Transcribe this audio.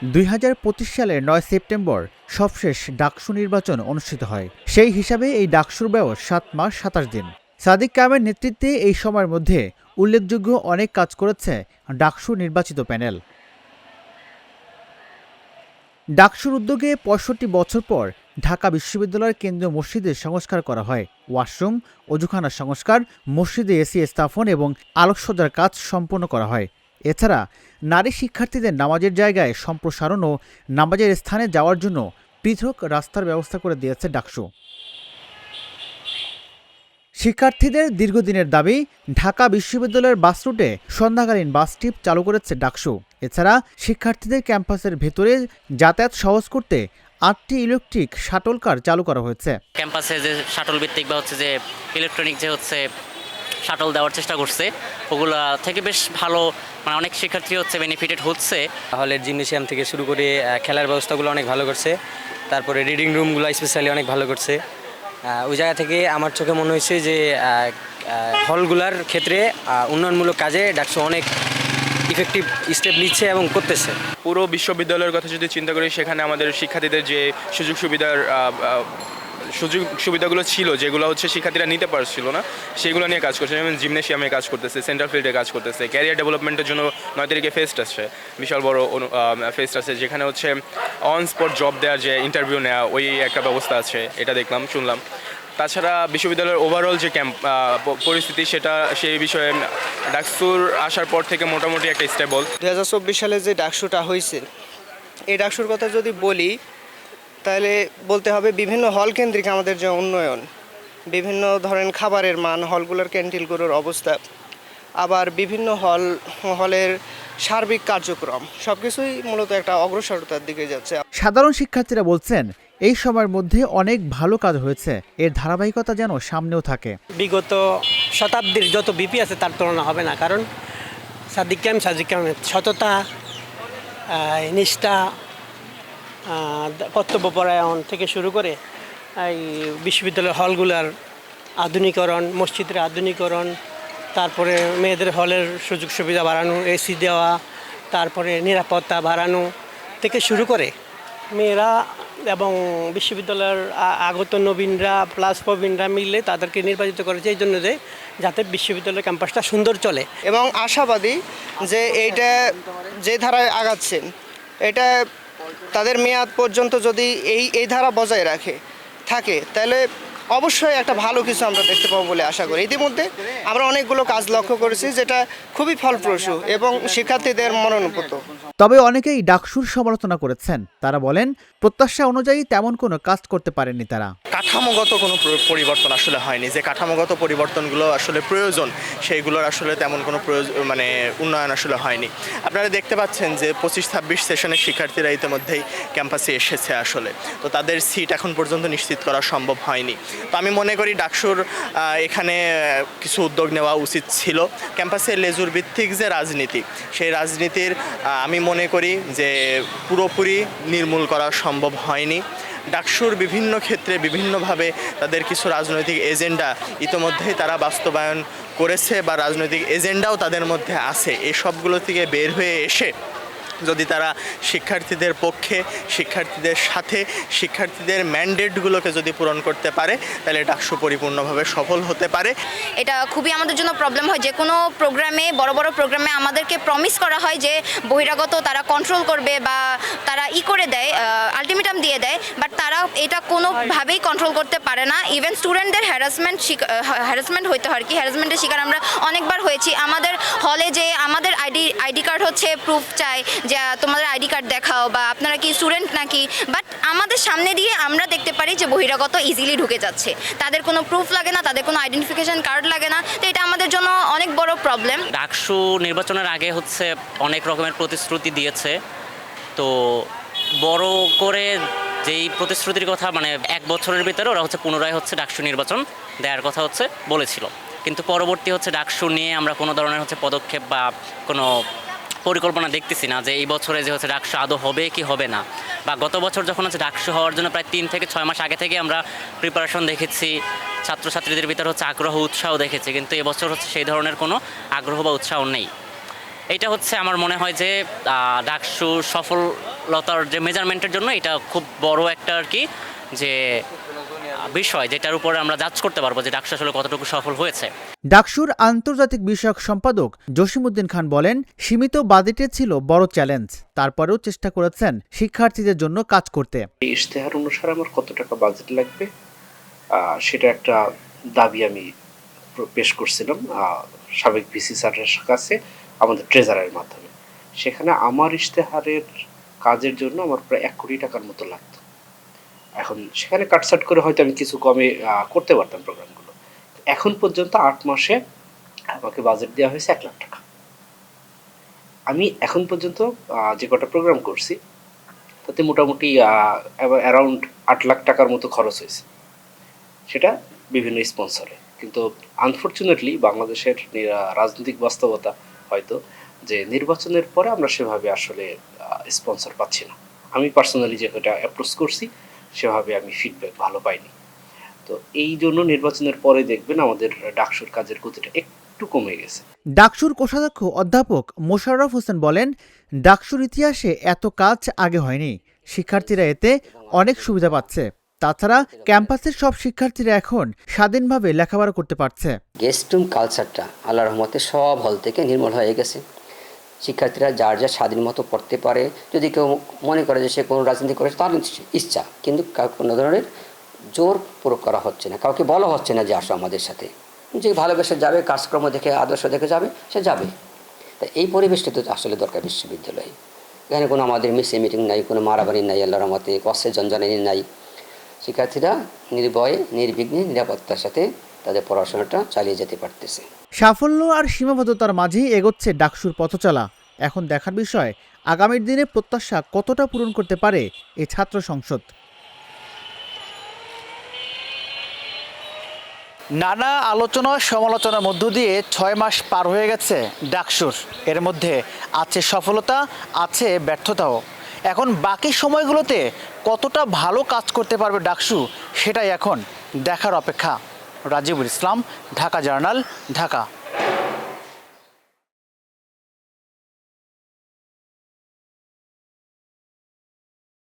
২০২৫ সালের ৯ সেপ্টেম্বর সবশেষ ডাকসু নির্বাচন অনুষ্ঠিত হয়। সেই হিসাবে এই ডাকসুর বয়স ৭ মাস ২৭ দিন। সাদিক কায়েমের নেতৃত্বে এই সময়ের মধ্যে উল্লেখযোগ্য অনেক কাজ করেছে ডাকসু নির্বাচিত প্যানেল। ডাকসুর উদ্যোগে ৬৫ বছর পর ঢাকা বিশ্ববিদ্যালয়ের কেন্দ্রীয় মসজিদের সংস্কার করা হয়। ওয়াশরুম, অজুখানা সংস্কার, মসজিদে এসি স্থাপন এবং আলোকসজ্জার কাজ সম্পন্ন করা হয়। এছাড়া নারী শিক্ষার্থীদের নামাজের জায়গায় সম্প্রসারণ ও নামাজের স্থানে যাওয়ার জন্য পৃথক রাস্তার ব্যবস্থা করে দিয়েছে ডাকসু। শিক্ষার্থীদের দীর্ঘদিনের দাবি, ঢাকা বিশ্ববিদ্যালয়ের বাস রুটে সন্ধ্যাকালীন বাস ট্রিপ চালু করেছে ডাকসু। এছাড়া শিক্ষার্থীদের ক্যাম্পাসের ভেতরে যাতায়াত সহজ করতে ৮টি ইলেকট্রিক শাটল কার চালু করা হয়েছে। ক্যাম্পাসে যে শাটল ভিত্তিক বা হচ্ছে যে ইলেকট্রনিক যে হচ্ছে শাটল দেওয়ার চেষ্টা করছে, ওগুলা থেকে বেশ ভালো, মানে অনেক শিক্ষার্থী হচ্ছে বেনিফিটেড হচ্ছে। হলের জিমনেশিয়াম থেকে শুরু করে খেলার ব্যবস্থাগুলো অনেক ভালো করছে, তারপরে রিডিং রুমগুলো স্পেশালি অনেক ভালো করছে। ওই জায়গা থেকে আমার চোখে মনে হয়েছে যে হলগুলার ক্ষেত্রে উন্নয়নমূলক কাজে ডাকসু অনেক ইফেক্টিভ স্টেপ নিচ্ছে এবং করতেছে। পুরো বিশ্ববিদ্যালয়ের কথা যদি চিন্তা করি, সেখানে আমাদের শিক্ষার্থীদের যে সুযোগ সুবিধাগুলো ছিল, যেগুলো হচ্ছে শিক্ষার্থীরা নিতে পারছিল না, সেগুলো নিয়ে কাজ করছে। যেমন জিমনেশিয়ামে কাজ করতেছে, সেন্ট্রাল ফিল্ডে কাজ করতেছে, ক্যারিয়ার ডেভেলপমেন্টের জন্য ৯ তারিখে ফেস্ট আসছে, বিশাল বড় ফেস্ট আছে, যেখানে হচ্ছে অন স্পট জব দেওয়ার যে ইন্টারভিউ নেওয়া, ওই একটা ব্যবস্থা আছে, এটা দেখলাম, শুনলাম। তাছাড়া বিশ্ববিদ্যালয়ের ওভারঅল যে পরিস্থিতি, সেই বিষয়ে ডাকসুর আসার পর থেকে মোটামুটি একটা স্টেবল। ২০২৪ সালে যে ডাকসুটা হয়েছে, এই ডাকসুর কথা যদি বলি তাহলে বলতে হবে বিভিন্ন হল কেন্দ্রিক আমাদের যে উন্নয়ন, বিভিন্ন ধরনের খাবারের মান, হলগুলোর ক্যান্টিনগুলোর অবস্থা, আবার বিভিন্ন হলের সার্বিক কার্যক্রম, সবকিছুই মূলত একটা অগ্রসরতার দিকে যাচ্ছে। সাধারণ শিক্ষার্থীরা বলছেন, এই সময়ের মধ্যে অনেক ভালো কাজ হয়েছে, এর ধারাবাহিকতা যেন সামনেও থাকে। বিগত শতাব্দীর যত বিপি আছে তার তুলনা হবে না, কারণ সাদিক কায়েমের সততা, নিষ্ঠা, কর্তব্যপরায়ণ থেকে শুরু করে এই বিশ্ববিদ্যালয়ের হলগুলার আধুনিকরণ, মসজিদের আধুনিকরণ, তারপরে মেয়েদের হলের সুযোগ সুবিধা বাড়ানো, এসি দেওয়া, তারপরে নিরাপত্তা বাড়ানো থেকে শুরু করে মেয়েরা এবং বিশ্ববিদ্যালয়ের আগত নবীনরা প্লাস প্রবীণরা মিলে তাদেরকে নির্বাচিত করেছে এই জন্য যাতে বিশ্ববিদ্যালয়ের ক্যাম্পাসটা সুন্দর চলে। এবং আশাবাদী যে এইটা যে ধারায় আগাচ্ছেন, এটা তাদের মেয়াদ পর্যন্ত যদি এই ধারা বজায় থাকে তাহলে অবশ্যই একটা ভালো কিছু আমরা দেখতে পাবো বলে আশা করি। ইতিমধ্যে আমরা অনেকগুলো কাজ লক্ষ্য করেছি যেটা খুবই ফলপ্রসূ এবং শিক্ষার্থীদের মনোনীত। তবে অনেকেই ডাকসুর সমালোচনা করেছেন। তারা বলেন, প্রত্যাশা অনুযায়ী তেমন কোনো কাজ করতে পারেননি তারা। কাঠামোগত কোনো পরিবর্তন আসলে হয়নি, যে কাঠামোগত পরিবর্তনগুলো আসলে প্রয়োজন, সেইগুলোর আসলে তেমন কোনো উন্নয়ন আসলে হয়নি। আপনারা দেখতে পাচ্ছেন যে ২৫-২৬ সেশনের শিক্ষার্থীরা ইতিমধ্যেই ক্যাম্পাসে এসেছে আসলে, তো তাদের সিট এখন পর্যন্ত নিশ্চিত করা সম্ভব হয়নি। তো আমি মনে করি ডাকসুর এখানে কিছু উদ্যোগ নেওয়া উচিত ছিল। ক্যাম্পাসের লেজুর ভিত্তিক যে রাজনীতি, সেই রাজনীতির আমি মনে করি যে পুরোপুরি নির্মূল করা সম্ভব হয়নি। ডাকসুর বিভিন্ন ক্ষেত্রে বিভিন্নভাবে তাদের কিছু রাজনৈতিক এজেন্ডা ইতিমধ্যেই তারা বাস্তবায়ন করেছে, বা রাজনৈতিক এজেন্ডাও তাদের মধ্যে আছে। এই সবগুলো থেকে বের হয়ে এসে যদি তারা শিক্ষার্থীদের পক্ষে, শিক্ষার্থীদের সাথে, শিক্ষার্থীদের ম্যান্ডেটগুলোকে যদি পূরণ করতে পারে, তাহলে ডাকসু পরিপূর্ণভাবে সফল হতে পারে। এটা খুবই আমাদের জন্য প্রবলেম হয়, যে কোনো প্রোগ্রামে, বড় বড় প্রোগ্রামে আমাদেরকে প্রমিস করা হয় যে বহিরাগত তারা কন্ট্রোল করবে বা তারা করে দেয়, আলটিমেটাম দিয়ে দেয়, বাট তারা এটা কোনোভাবেই কন্ট্রোল করতে পারে না। ইভেন স্টুডেন্টদের হ্যারাসমেন্ট হইতে হয় কি, হ্যারাসমেন্টের শিকার আমরা অনেকবার হয়েছি। আমাদের হলে যে আমাদের আইডি কার্ড হচ্ছে প্রুফ চাই, যে তোমাদের আইডি কার্ড দেখাও বা আপনারা কি স্টুডেন্ট নাকি, বাট আমাদের সামনে দিয়ে আমরা দেখতে পারি যে বহিরাগত ইজিলি ঢুকে যাচ্ছে, তাদের কোনো প্রুফ লাগে না, তাদের কোনো আইডেন্টিফিকেশন কার্ড লাগে না। তো এটা আমাদের জন্য অনেক বড় প্রবলেম। ডাকসু নির্বাচনের আগে হচ্ছে অনেক রকমের প্রতিশ্রুতি দিয়েছে, তো বড় করে যেই প্রতিশ্রুতির কথা, মানে 1 বছরের ভিতরে ওরা হচ্ছে পুনরায় হচ্ছে ডাকসু নির্বাচন দেওয়ার কথা হচ্ছে বলেছিল, কিন্তু পরবর্তী হচ্ছে ডাকসু নিয়ে আমরা কোনো ধরনের হচ্ছে পদক্ষেপ বা কোনো পরিকল্পনা দেখতেছি না, যে এই বছরে যে হচ্ছে ডাকসু আদৌ হবে কি হবে না। বা গত বছর যখন হচ্ছে ডাকসু হওয়ার জন্য প্রায় 3 থেকে 6 মাস আগে থেকে আমরা প্রিপারেশন দেখেছি, ছাত্রছাত্রীদের ভিতরে হচ্ছে আগ্রহ উৎসাহ দেখেছি, কিন্তু এবছর হচ্ছে সেই ধরনের কোনো আগ্রহ বা উৎসাহ নেই। এটা হচ্ছে আমার মনে হয় যে ডাকসু সফল সফলতার যে মেজারমেন্টের জন্য এটা খুব বড় একটা আর কি যে বিষয়, যেটার উপরে আমরা জাজ করতে পারবো যে ডাকসু আসলে কতটুকু সফল হয়েছে। ডাকসুর আন্তর্জাতিক বিষয়ক সম্পাদক জসিমউদ্দিন খান বলেন, সীমিত বাজেটে ছিল বড় চ্যালেঞ্জ, তারপরেও চেষ্টা করেছেন শিক্ষার্থীদের জন্য কাজ করতে। এই ইশতেহার অনুসারে আমার কত টাকা বাজেট লাগবে সেটা একটা দাবি আমি পেশ করছিলাম সাবেক ভিসি স্যারের কাছে আমাদের ট্রেজারের মাধ্যমে। সেখানে আমার ইশতেহারের কাজের জন্য আমার প্রায় 1 কোটি টাকার মতো লাগতো। এখন সেখানে কাটছাট করে হয়তো আমি কিছু কমে করতে পারতাম প্রোগ্রামগুলো। এখন পর্যন্ত 8 মাসে আমাকে বাজেট দেওয়া হয়েছে 1 লাখ টাকা। আমি এখন পর্যন্ত যে কটা প্রোগ্রাম করছি তাতে মোটামুটি অ্যারাউন্ড 8 লাখ টাকার মতো খরচ হয়েছে, সেটা বিভিন্ন স্পন্সরে। কিন্তু আনফর্চুনেটলি বাংলাদেশের রাজনৈতিক বাস্তবতা হয়তো যে নির্বাচনের পরে আমরা সেভাবে আসলে স্পন্সর পাচ্ছি না। আমি পার্সোনালি যে কটা অ্যাপ্রোচ করছি সেভাবে আমি ফিডব্যাক ভালো পাইনি। তো এই জন্য নির্বাচনের পরে দেখবেন আমাদের ডাকসুর কাজের গতিটা একটু কমে গেছে। ডাকসুর কোষাধ্যক্ষ অধ্যাপক মোশাররফ হোসেন বলেন, ডাকসুর ইতিহাসে এত কাজ আগে হয়নি। শিক্ষার্থীরা এতে অনেক সুবিধা পাচ্ছে। তাছাড়া ক্যাম্পাসের সব শিক্ষার্থীরা এখন স্বাধীনভাবে লেখাপড়া করতে পারছে। গেস্ট রুম কালচারটা আল্লাহর রহমতে সব হল থেকে নির্মূল হয়ে গেছে। শিক্ষার্থীরা যার যা স্বাধীন মতো পড়তে পারে। যদি কেউ মনে করে যে সে কোনো রাজনীতি করে তার ইচ্ছা, কিন্তু কোনো ধরনের জোর প্রয়োগ করা হচ্ছে না, কাউকে বলা হচ্ছে না যে আসো আমাদের সাথে। যে ভালোবেসে যাবে, কাজকর্ম দেখে আদর্শ দেখে যাবে, সে যাবে। তা এই পরিবেশটা তো আসলে দরকার বিশ্ববিদ্যালয়ে। এখানে কোনো আমাদের মিটিং নাই, কোনো মারামারি নাই, আল্লাহর রহমতে কষ্টের জঞ্জানি নাই। শিক্ষার্থীরা নির্ভয়ে নির্বিঘ্নে নিরাপত্তার সাথে তাদের পড়াশোনাটা চালিয়ে যেতে পারতেছে। সাফল্য আর সীমাবদ্ধতার মাঝেই এগোচ্ছে ডাকসুর পথচলা। এখন দেখার বিষয় আগামীর দিনে প্রত্যাশা কতটা পূরণ করতে পারে এই ছাত্র সংসদ। নানা আলোচনা সমালোচনার মধ্য দিয়ে 6 মাস পার হয়ে গেছে ডাকসুর। এর মধ্যে আছে সফলতা, আছে ব্যর্থতাও। এখন বাকি সময়গুলোতে কতটা ভালো কাজ করতে পারবে ডাকসু, সেটাই এখন দেখার অপেক্ষা। রাজিবুল ইসলাম, ঢাকা জার্নাল, ঢাকা।